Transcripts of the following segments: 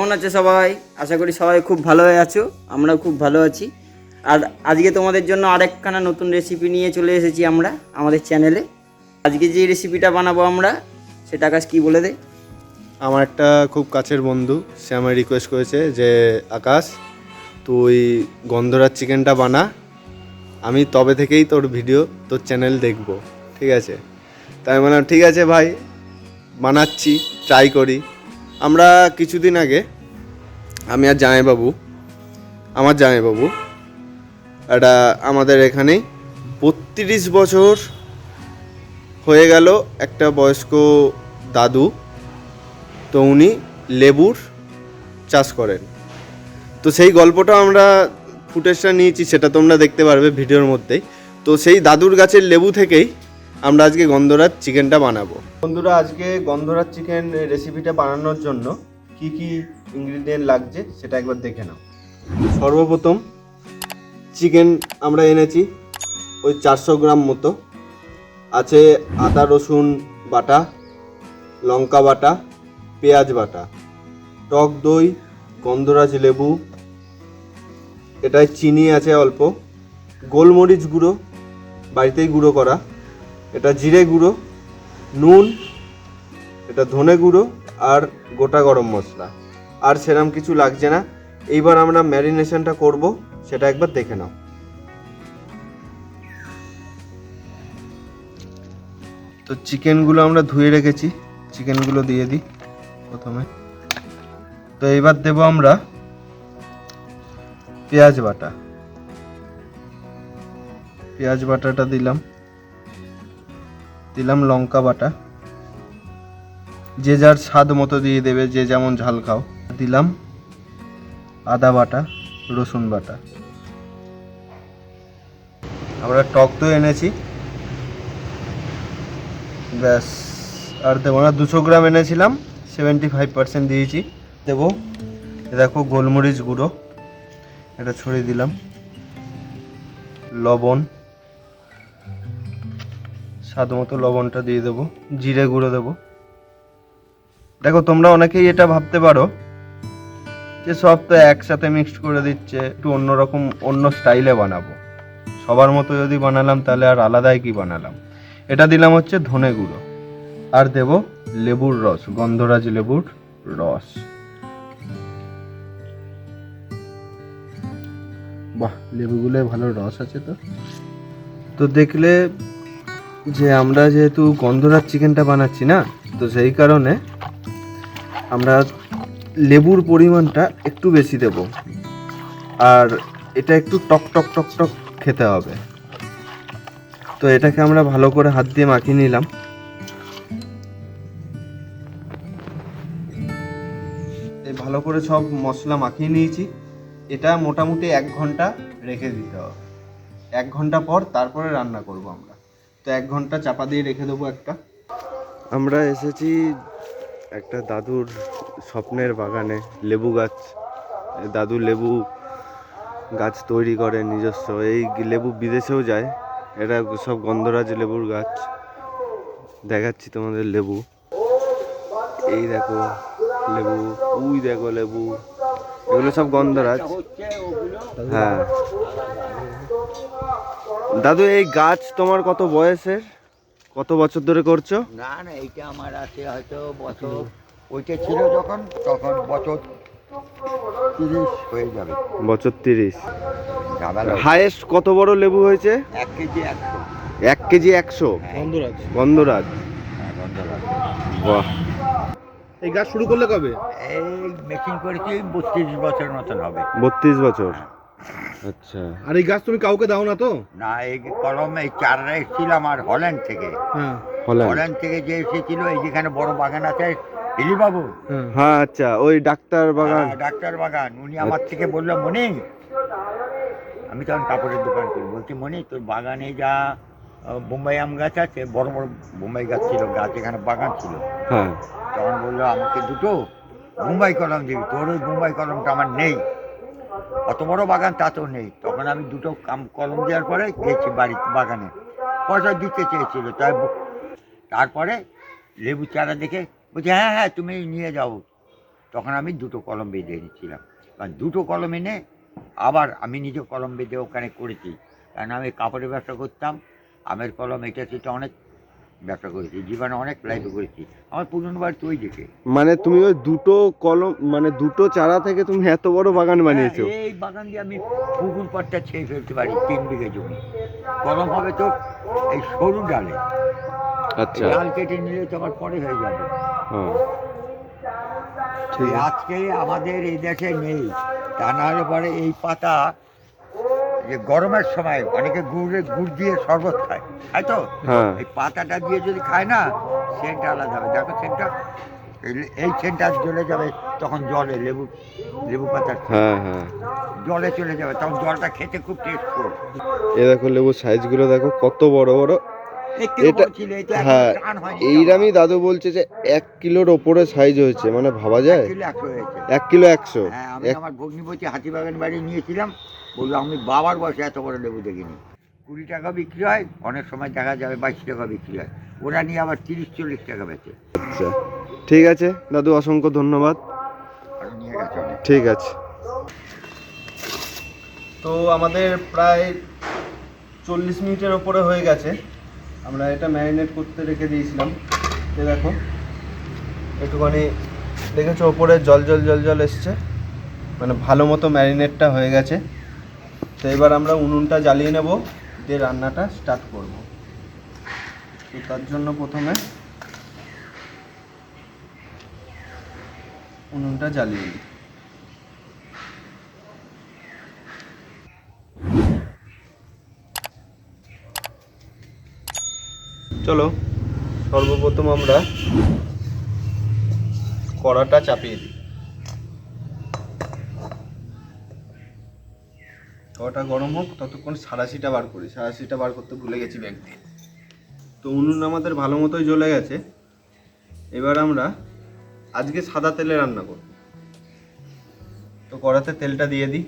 কেমন আছে সবাই? আশা করি সবাই খুব ভালো আছো, আমরাও খুব ভালো আছি। আর আজকে তোমাদের জন্য আরেকখানা নতুন রেসিপি নিয়ে চলে এসেছি আমরা আমাদের চ্যানেলে। আজকে যে রেসিপিটা বানাবো আমরা, সেটা আকাশ কি বলে দে। আমার একটা খুব কাছের বন্ধু, সে আমায় রিকোয়েস্ট করেছে যে আকাশ তুই গন্ধরাজ চিকেনটা বানা, আমি তবে থেকেই তোর ভিডিও তোর চ্যানেল দেখবো, ঠিক আছে? তাই আমি বললাম ঠিক আছে ভাই, বানাচ্ছি, ট্রাই করি। আমরা কিছুদিন আগে আমি আর আমার জামাইবাবু একটা আমাদের এখানেই 32 বছর হয়ে গেল একটা বয়স্ক দাদু, তো উনি লেবুর চাষ করেন। তো সেই গল্পটা আমরা ফুটেজটা নিয়েছি, সেটা তোমরা দেখতে পারবে ভিডিওর মধ্যেই। তো সেই দাদুর গাছের লেবু থেকেই আমরা আজকে গন্ধরাজ চিকেনটা বানাবো। বন্ধুরা, আজকে গন্ধরাজ চিকেন রেসিপিটা বানানোর জন্য কি কি ইনগ্রিডিয়েন্ট লাগছে সেটা একবার দেখে নাও। সর্বপ্রথম চিকেন আমরা এনেছি ওই 400 গ্রাম মতো। আছে আদা রসুন বাটা, লঙ্কা বাটা, পেঁয়াজ বাটা, টক দই, গন্ধরাজ লেবু, এটায় চিনি আছে অল্প, গোলমরিচ গুঁড়ো বাড়িতেই গুঁড়ো করা, এটা জিরে গুঁড়ো, নুন, এটা ধনে গুঁড়ো আর গোটা গরম মশলা। আর সেরকম কিছু লাগছে না। এইবার আমরা ম্যারিনেশনটা করব, সেটা একবার দেখে নাও। তো চিকেনগুলো আমরা ধুয়ে রেখেছি, চিকেনগুলো দিয়ে দিই প্রথমে। তো এবার দেব আমরা পেঁয়াজ বাটাটা দিলাম লঙ্কা বাটা, যে যার স্বাদ মতো দিয়ে দেবে, যে যেমন ঝাল খাও। দিলাম আদা বাটা, রসুন বাটা। আমরা টক দই এনেছি, ব্যাস। আর দেবো না, 200 গ্রাম এনেছিলাম, 75% দিয়েছি। দেবো দেখো গোলমরিচ গুঁড়ো, এটা ছড়িয়ে দিলাম, লবণ, স্বাদ মতো লবণটা দিয়ে দেবো, জিরে গুঁড়ো দেবো। দেখো তোমরা অনেকেই এটা ভাবতে পারো যে সব তো একসাথে মিক্সড করে দিচ্ছে, একটু অন্যরকম অন্য স্টাইলে বানাবো, সবার মতো যদি বানালাম তাহলে আর আলাদাই কি বানালাম। এটা দিলাম হচ্ছে ধনে গুঁড়ো, আর দেব লেবুর রস, গন্ধরাজ লেবুর রস। বাহ, লেবুগুলো ভালো রস আছে। তো দেখলে যে আমরা যেহেতু গন্ধরাজ চিকেনটা বানাচ্ছি না, তো সেই কারণে আমরা লেবুর পরিমাণটা একটু বেশি দেব। আর এটা একটু টক টক টক টক খেতে হবে। তো এটাকে আমরা ভালো করে হাত দিয়ে মাখিয়ে নিলাম। এই ভালো করে সব মশলা মাখিয়ে নিয়েছি। এটা মোটামুটি 1 ঘন্টা রেখে দিতে হবে। 1 ঘন্টা পর তারপরে রান্না করব আমরা। তো 1 ঘন্টা চাপা দিয়ে রেখে দেবো একটা। আমরা এসেছি একটা দাদুর স্বপ্নের বাগানে, লেবু গাছ। দাদু লেবু গাছ তৈরি করে নিজস্ব, এই লেবু বিদেশেও যায়। এটা সব গন্ধরাজ লেবুর গাছ। দেখাচ্ছি তোমাদের লেবু, এই দেখো লেবু, উই দেখো লেবু, এগুলো সব গন্ধরাজ। হ্যাঁ দাদু, এই গাছ তোমার কত বয়সের, কত বছর ধরে করছো? না না, এইটা আমার আছে হয়তো বছর, ওইটা ছিল যখন, তখন বছর 30 হয়ে যাবে। বছর 30। হাইয়েস্ট কত বড় লেবু হয়েছে? 1 কেজি 100। 1 কেজি 100? গন্ধরাজ। বাহ। এই গাছ শুরু করলে কবে? এই মেকিং করেছি 32 বছর মতন হবে। 32 বছর, আচ্ছা। আর এই গাছ তুমি কাউকে দাও না তো? না, এই কলম, এই চারা এসেছিল আমার হল্যান্ড থেকে। হল্যান্ড থেকে যে এসেছিল, এই যেখানে বড় বাগান আছে হিলি বাবু। হ্যাঁ আচ্ছা, ওই ডাক্তার বাগান। ডাক্তার বাগান, উনি আমার থেকে বললো, মনি, আমি তখন কাপড়ের দোকান করি, বলছি মনি তোর বাগানে যা বোম্বাই আম গাছ আছে, বড় বড় বোম্বাই গাছ ছিল, গাছ এখানে বাগান ছিল। হ্যাঁ। তখন বললো আমাকে 2টো বোম্বাই কলম দিবি। তোর ওই বোম্বাই কলমটা আমার নেই, অত বড় বাগান তাতেও নেই। তখন আমি 2টো কলম দেওয়ার পরে গেছি বাড়ির বাগানে, পয়সা দিতে চেয়েছিল। তারপরে লেবু চারা দেখে বলছি হ্যাঁ হ্যাঁ তুমি নিয়ে যাও। তখন আমি দুটো কলম বেঁধে এনেছিলাম, কারণ দুটো কলম এনে আবার আমি নিজে কলম বেঁধে ওখানে করেছি, কারণ আমি কাপড়ের ব্যবসা করতাম, আমের কলম এটা সেটা অনেক ব্যবসা করেছি, জীবনে অনেক লাইফে করেছি, আমার পুরনো বাড়ি তুই দেখে। মানে তুমি ওই দুটো কলম মানে দুটো চারা থেকে তুমি এত বড় বাগান বানিয়েছো? এই বাগান দিয়ে আমি পুকুর পাড়টা ছেড়ে ফেলতে পারি, 3 বিঘে জমি। কলম হবে তো এই সরু ডালে, আচ্ছা, ডাল কেটে নিলে তো আবার পরে হয়ে যাবে। হ্যাঁ ঠিক এই আছে। আজকে আমাদের এই দেশে নেই, তা না হলে পরে এই পাতা যে গরমের সময় অনেকে গুড় দিয়ে শরবত খায়, তাই তো হ্যাঁ এই পাতাটা দিয়ে যদি খায় না, সেন্টটা আলাদা হবে। দেখো সেন্টটা, এই সেন্টটা জ্বলে যাবে তখন জলে, লেবু লেবু পাতার scent। হ্যাঁ হ্যাঁ, জলে চলে যাবে তখন, জলটা খেতে খুব টেস্টফুল। এ দেখো লেবুর সাইজগুলো দেখো কত বড় বড়। একটু এটা বড় ছিল, এটা হ্যাঁ, টান হয়নি। এইরামই দাদু বলছে যে 1 কিলোর ওপরে সাইজ হয়েছে, মানে ভাবা যায় 1 কিলো 100 হয়েছে। 1 কিলো 100। হ্যাঁ, আমি আমার ভগ্নিপতি হাতিবাগান বাড়ি নিয়েছিলাম, বললো আমি বাবার বয়সে এত বড় লেবু দেখিনি। 20 টাকা বিক্রি হয়, অনেক সময় দেখা যাবে 22 টাকা বিক্রি হয়, ওরা নিয়ে আবার 30-40 টাকা বেচে। আচ্ছা ঠিক আছে দাদু, অসংখ্য ধন্যবাদ। আর নিয়ে গেছে অনেক। ঠিক আছে। তো আমাদের প্রায় 40 মিনিটের ওপরে হয়ে গেছে, আমরা এটা ম্যারিনেট করতে রেখে দিয়েছিলাম। তো দেখো একটুখানি দেখেছো ওপরে জল জল জল জল এসছে, মানে ভালো মতো ম্যারিনেটটা হয়ে গেছে। তো এবার আমরা উনুনটা জ্বালিয়ে নেব, দিয়ে রান্নাটা স্টার্ট করব। তো তার জন্য প্রথমে উনুনটা জ্বালিয়ে নিই। চলো সর্বপ্রথম আমরা কড়াটা চাপিয়ে দিই। কড়াটা গরম হোক, ততক্ষণ সাঁড়াশিটা বার করি, সাঁড়াশিটা বার করতে ভুলে গেছি ব্যাগ দিয়ে। তো উনুন আমাদের ভালো মতোই জ্বলে গেছে। এবার আমরা আজকে সাদা তেলে রান্না করব। তো কড়াতে তেলটা দিয়ে দিই।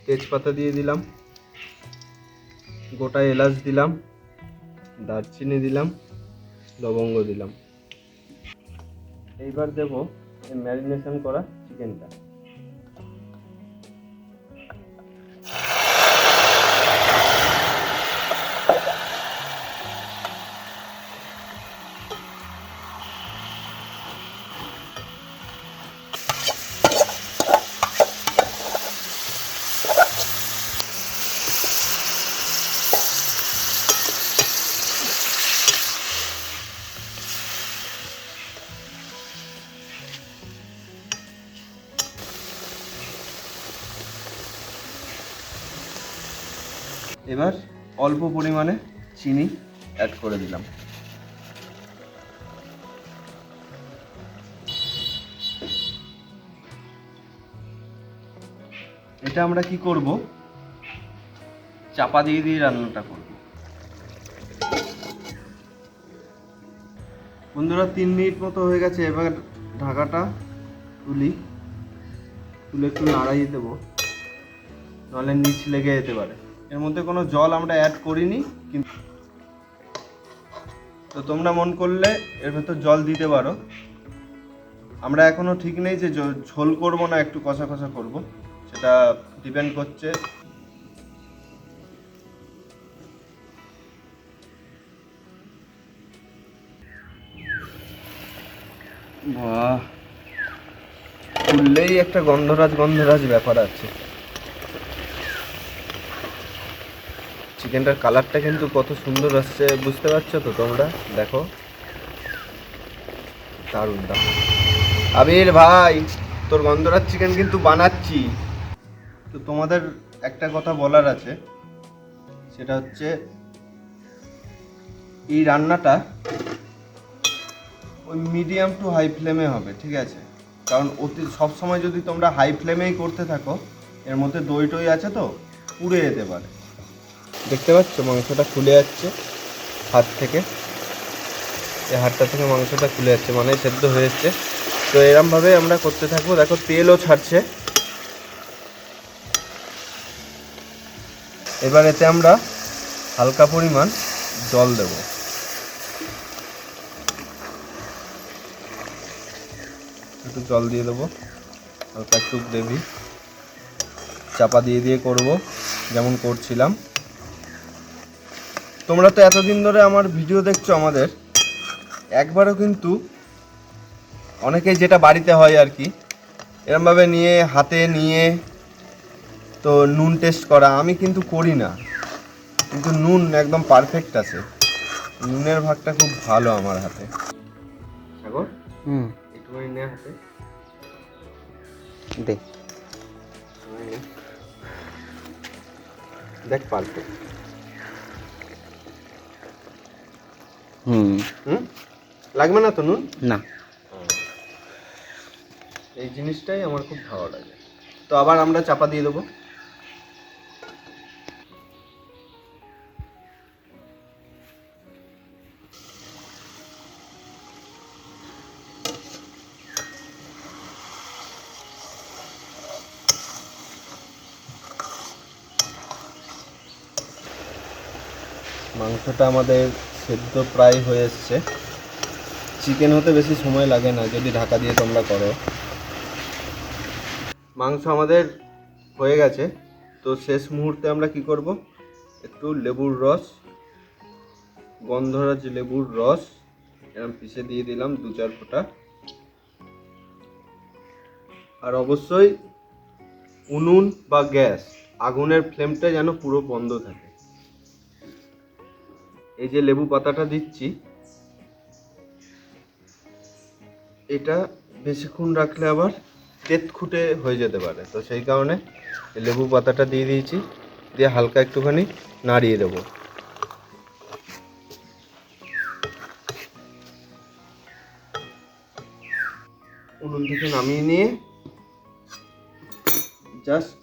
তেজপাতা দিয়ে দিলাম, গোটা এলাচ দিলাম, দারচিনি দিলাম, লবঙ্গ দিলাম। এইবার দেব এই ম্যারিনেশন করা চিকেনটা। এবার অল্প পরিমাণে চিনি অ্যাড করে দিলাম। এটা আমরা কি করব, চাপা দিয়ে দিয়ে রান্নাটা করব। বন্ধুরা 3 মিনিট মতো হয়ে গেছে, এবার ঢাকাটা তুলে একটু নাড়াই দেবো, নাহলে নিচ লেগে যেতে পারে। এর মধ্যে কোনো জল আমরা অ্যাড করিনি, কিন্তু তো তোমরা মন করলে এর ভেতর জল দিতে পারো। আমরা এখনো ঠিক নেই যে ঝোল করব না একটু কষা কষা করব, সেটা ডিপেন্ড করছে। বাহ, খুললেই একটা গন্ধরাজ গন্ধরাজ ব্যাপার আছে। চিকেনটার কালারটা কিন্তু কত সুন্দর আসছে, বুঝতে পারছো তো তোমরা? দেখো দারুণ দারুণ। আবির ভাই, তোর গন্ধরাজ চিকেন কিন্তু বানাচ্ছি। তো তোমাদের একটা কথা বলার আছে, সেটা হচ্ছে এই রান্নাটা ওই মিডিয়াম টু হাই ফ্লেমে হবে, ঠিক আছে? কারণ সবসময় যদি তোমরা হাই ফ্লেমেই করতে থাকো, এর মধ্যে দই টই আছে তো পুড়ে যেতে পারে। দেখতে পাচ্ছ মাংসটা খুলে যাচ্ছে হাত থেকে, এই হাতটা থেকে মাংসটা খুলে যাচ্ছে, মানে সেদ্ধ হয়ে যাচ্ছে। তো এরমভাবে আমরা করতে থাকবো। দেখো তেলও ছাড়ছে, এবার এতে আমরা হালকা পরিমাণ জল দেব। একটু জল দিয়ে দেবো, হালকা একটু গ্রেভি। চাপা দিয়ে দিয়ে করব যেমন করছিলাম। তোমরা তো এতদিন ধরে আমার ভিডিও দেখছো আমাদের, একবারও কিন্তু অনেকেই যেটা বাড়িতে হয় আর কি, এরমভাবে নিয়ে হাতে নিয়ে তো নুন টেস্ট করা, আমি কিন্তু করি না, কিন্তু নুন একদম পারফেক্ট আছে। নুনের ভাগটা খুব ভালো আমার হাতে। সাগর একটুখানি নে হাতে দে। দেখ পারফেক্ট। হুম লাগবে না তো নুন? না। এই জিনিসটাই আমার খুব ভালো লাগে। তো আবার আমরা চাপা দিয়ে দেবো। মাংসটা আমাদের সেদ্ধ প্রায় হয়ে এসছে। চিকেন হতে বেশি সময় লাগে না যদি ঢাকা দিয়ে তোমরা করো। মাংস আমাদের হয়ে গেছে। তো শেষ মুহূর্তে আমরা কি করব, একটু লেবুর রস, গন্ধরাজ লেবুর রস এরকম পিষে দিয়ে দিলাম 2-4 ফোঁটা। আর অবশ্যই উনুন বা গ্যাস আগুনের ফ্লেমটা যেন পুরো বন্ধ থাকে। এই যে লেবু পাতাটা দিচ্ছি, এটা বেশিক্ষণ রাখলে আবার তেতখুটে হয়ে যেতে পারে, তো সেই কারণে লেবু পাতাটা দিয়ে দিয়েছি, দিয়ে হালকা একটুখানি নাড়িয়ে দেবো। উনুন থেকে নামিয়ে নিয়ে জাস্ট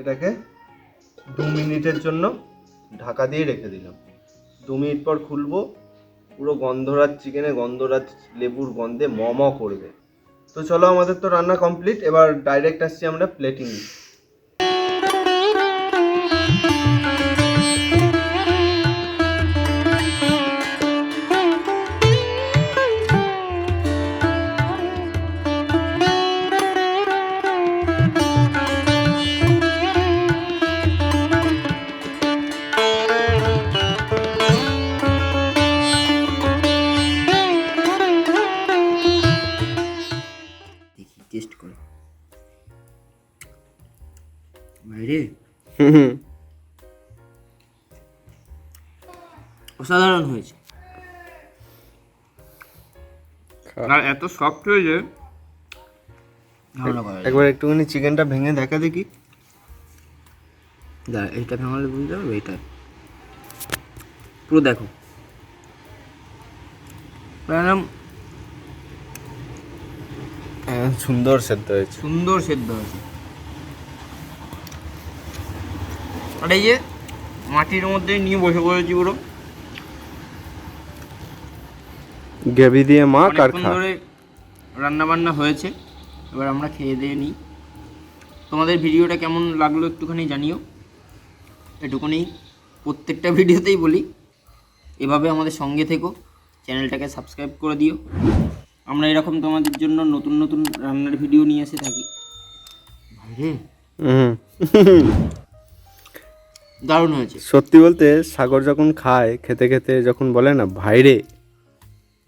এটাকে 2 মিনিটের জন্য ঢাকা দিয়ে রেখে দিলাম। 2 মিনিট পর খুলবো, পুরো গন্ধরাজ চিকেনে গন্ধরাজ লেবুর গন্ধে ম ম করবে। তো চলো, আমাদের তো রান্না কমপ্লিট, এবার ডাইরেক্ট আসছি আমরা প্লেটিং। দেখি টেস্ট করে। বাইরে অসাধারণ হয়েছে, আর এত সফট হয়েছে ধারণা করা যায় না। একবার একটুখানি চিকেনটা ভেঙে দেখা দেখি। দাঁড়া, এইটা ভাঙালে বুঝতে পারবে। এইটা পুরো দেখো, একদম সুন্দর সেদ্ধ হয়েছে। সুন্দর সেদ্ধ হয়েছে। আর এই যে মাটির মধ্যে নিয়ে বসে পড়েছি পুরো, গ্রেভি দিয়ে মাখ আর অনেকক্ষণ খা। ধরে রান্না বান্না হয়েছে, এবার আমরা খেয়ে দিয়ে নিই। তোমাদের ভিডিওটা কেমন লাগলো একটুখানি জানিও। এটুকুনি প্রত্যেকটা ভিডিওতেই বলি, এভাবে আমাদের সঙ্গে থেকো, চ্যানেলটাকে সাবস্ক্রাইব করে দিও। আমরা এরকম তোমাদের জন্য নতুন নতুন রান্নার ভিডিও নিয়ে এসে থাকি। ভাইরে দারুণ হয়েছে। সত্যি বলতে সাগর যখন খায়, খেতে খেতে যখন বলে না ভাইরে,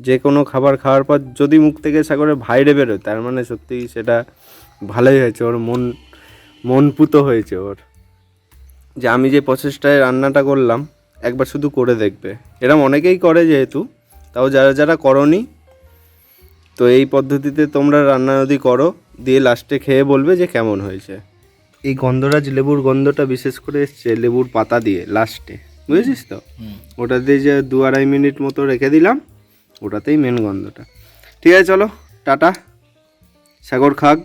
যে কোনো খাবার খাওয়ার পর যদি মুখ থেকে সাগরের ভাইরে বেরোয়, তার মানে সত্যি সেটা ভালোই হয়েছে, ওর মন পুতো হয়েছে ওর। যে আমি যে প্রসেসটায় রান্নাটা করলাম, একবার শুধু করে দেখবে। এরম অনেকেই করে যেহেতু, তাও যারা যারা করনি, তো এই পদ্ধতিতে তোমরা রান্না যদি করো, দিয়ে লাস্টে খেয়ে বলবে যে কেমন হয়েছে। এই গন্ধরাজ লেবুর গন্ধটা বিশেষ করে এসছে লেবুর পাতা দিয়ে লাস্টে, বুঝেছিস তো? ওটা দিয়ে যে 2-2.5 মিনিট মতো রেখে দিলাম, ওটাতেই মেন গন্ধটা। ঠিক আছে, চলো টাটা। সাগর খাক।